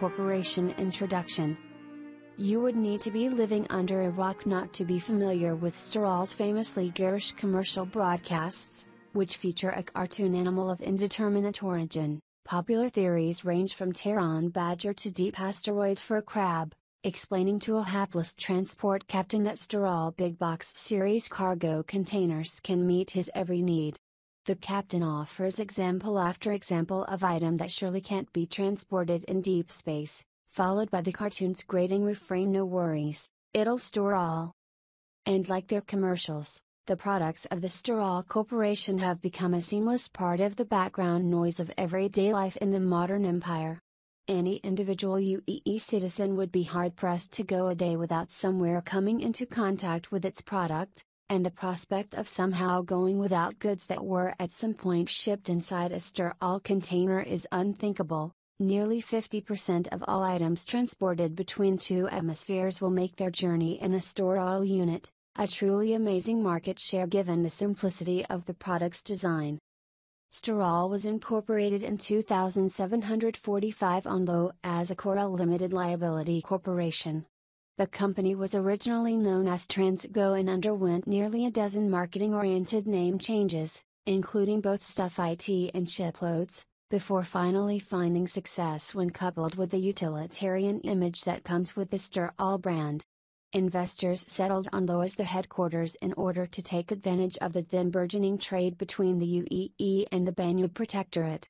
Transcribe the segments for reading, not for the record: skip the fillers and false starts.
Corporation introduction. You would need to be living under a rock not to be familiar with Stor-All's famously garish commercial broadcasts, which feature a cartoon animal of indeterminate origin. Popular theories range from Terran badger to deep asteroid fur crab, explaining to a hapless transport captain that Stor-All big box series cargo containers can meet his every need. The captain offers example after example of item that surely can't be transported in deep space, followed by the cartoon's grating refrain, "No worries, it'll store all." And like their commercials, the products of the Stor-All Corporation have become a seamless part of the background noise of everyday life in the modern empire. Any individual UEE citizen would be hard-pressed to go a day without somewhere coming into contact with its product, and the prospect of somehow going without goods that were at some point shipped inside a Stor-All container is unthinkable. Nearly 50% of all items transported between two atmospheres will make their journey in a Stor-All unit, a truly amazing market share given the simplicity of the product's design. Stor-All was incorporated in 2745 ONLO as a Coral Limited Liability Corporation. The company was originally known as Transgo and underwent nearly a dozen marketing-oriented name changes, including both Stuff IT and Shiploads, before finally finding success when coupled with the utilitarian image that comes with the Stor-All brand. Investors settled on ONLO as the headquarters in order to take advantage of the then burgeoning trade between the UEE and the Banyu Protectorate.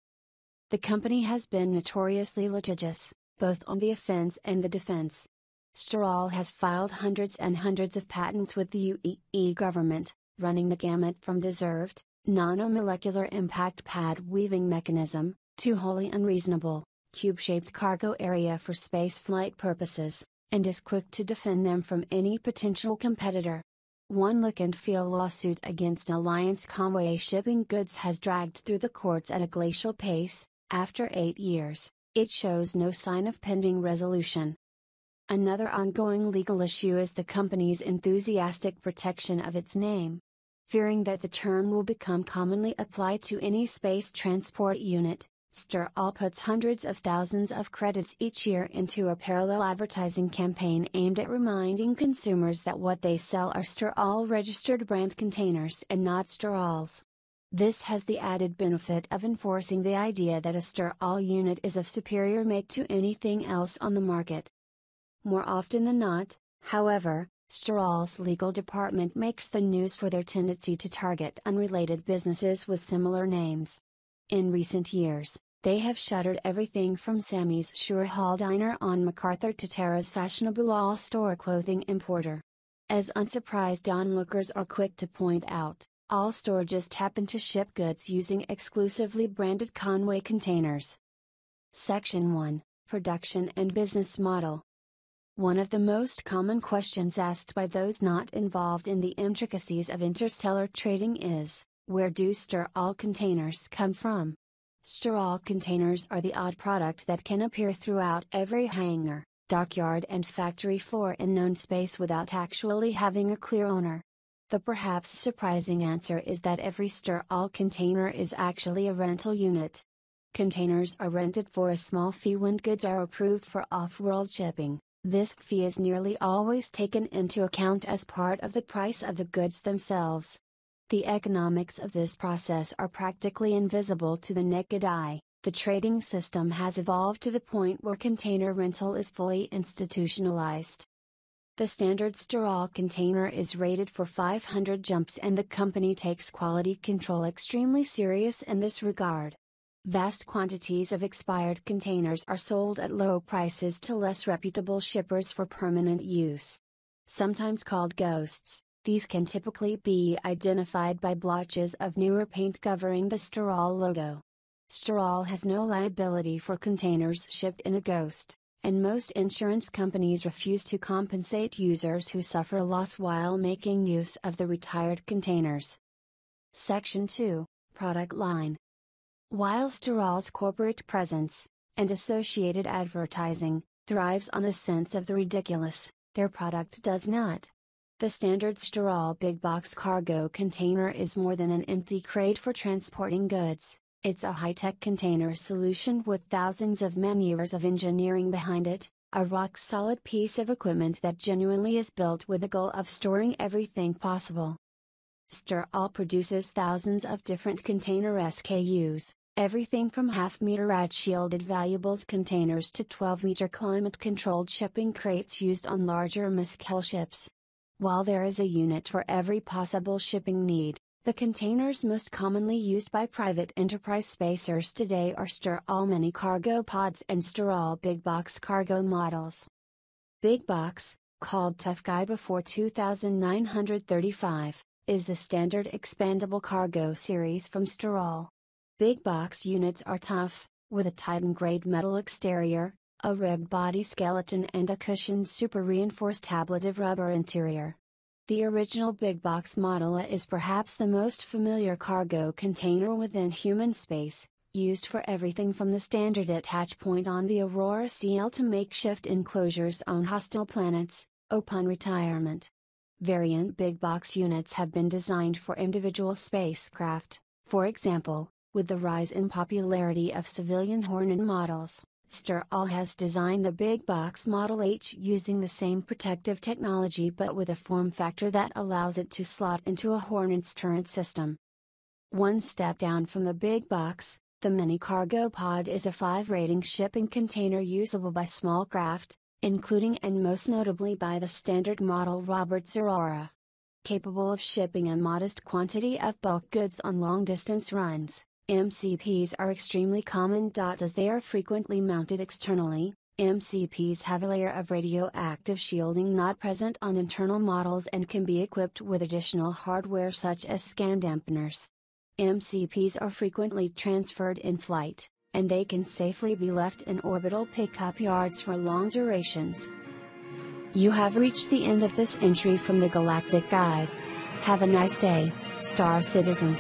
The company has been notoriously litigious, both on the offense and the defense. Stor-All has filed hundreds and hundreds of patents with the UEE government, running the gamut from deserved, nanomolecular impact pad weaving mechanism, to wholly unreasonable, cube-shaped cargo area for spaceflight purposes, and is quick to defend them from any potential competitor. One look and feel lawsuit against Alliance Convoy shipping goods has dragged through the courts at a glacial pace. After 8 years, it shows no sign of pending resolution. Another ongoing legal issue is the company's enthusiastic protection of its name. Fearing that the term will become commonly applied to any space transport unit, Stor-All puts hundreds of thousands of credits each year into a parallel advertising campaign aimed at reminding consumers that what they sell are Stor-All registered brand containers and not Stor-Alls. This has the added benefit of enforcing the idea that a Stor-All unit is of superior make to anything else on the market. More often than not, however, Stor-All's legal department makes the news for their tendency to target unrelated businesses with similar names. In recent years, they have shuttered everything from Sammy's Sure Hall Diner on MacArthur to Tara's fashionable all-store clothing importer. As unsurprised onlookers are quick to point out, All-Store just happened to ship goods using exclusively branded Conway containers. Section 1, Production and Business Model. One of the most common questions asked by those not involved in the intricacies of interstellar trading is, where do Stor-All containers come from? Stor-All containers are the odd product that can appear throughout every hangar, dockyard and factory floor in known space without actually having a clear owner. The perhaps surprising answer is that every Stor-All container is actually a rental unit. Containers are rented for a small fee when goods are approved for off-world shipping. This fee is nearly always taken into account as part of the price of the goods themselves. The economics of this process are practically invisible to the naked eye. The trading system has evolved to the point where container rental is fully institutionalized. The standard Stor-All container is rated for 500 jumps and the company takes quality control extremely serious in this regard. Vast quantities of expired containers are sold at low prices to less reputable shippers for permanent use. Sometimes called ghosts, these can typically be identified by blotches of newer paint covering the Stor-All logo. Stor-All has no liability for containers shipped in a ghost, and most insurance companies refuse to compensate users who suffer loss while making use of the retired containers. Section 2, Product Line. While Stor-All's corporate presence, and associated advertising, thrives on a sense of the ridiculous, their product does not. The standard Stor-All big box cargo container is more than an empty crate for transporting goods. It's a high-tech container solution with thousands of man-years of engineering behind it, a rock-solid piece of equipment that genuinely is built with the goal of storing everything possible. Stor-All produces thousands of different container SKUs, everything from half-meter rad-shielded valuables containers to 12-meter climate-controlled shipping crates used on larger missile ships. While there is a unit for every possible shipping need, the containers most commonly used by private enterprise spacers today are Stor-All mini cargo pods and Stor-All big box cargo models. Big box, called Tough Guy before 2935, is the standard expandable cargo series from Stor-All. Big box units are tough, with a Titan-grade metal exterior, a ribbed body skeleton and a cushioned super reinforced ablative rubber interior. The original big box model is perhaps the most familiar cargo container within human space, used for everything from the standard attach point on the Aurora CL to makeshift enclosures on hostile planets, upon retirement. Variant big box units have been designed for individual spacecraft, for example, with the rise in popularity of civilian Hornet models. Stor-All has designed the Big Box Model H using the same protective technology but with a form factor that allows it to slot into a Hornet's turret system. One step down from the Big Box, the Mini Cargo Pod is a 5-rating shipping container usable by small craft, including and most notably by the standard model Roberts Aurora. Capable of shipping a modest quantity of bulk goods on long-distance runs, MCPs are extremely common. As they are frequently mounted externally, MCPs have a layer of radioactive shielding not present on internal models and can be equipped with additional hardware such as scan dampeners. MCPs are frequently transferred in flight, and they can safely be left in orbital pickup yards for long durations. You have reached the end of this entry from the Galactic Guide. Have a nice day, Star Citizen.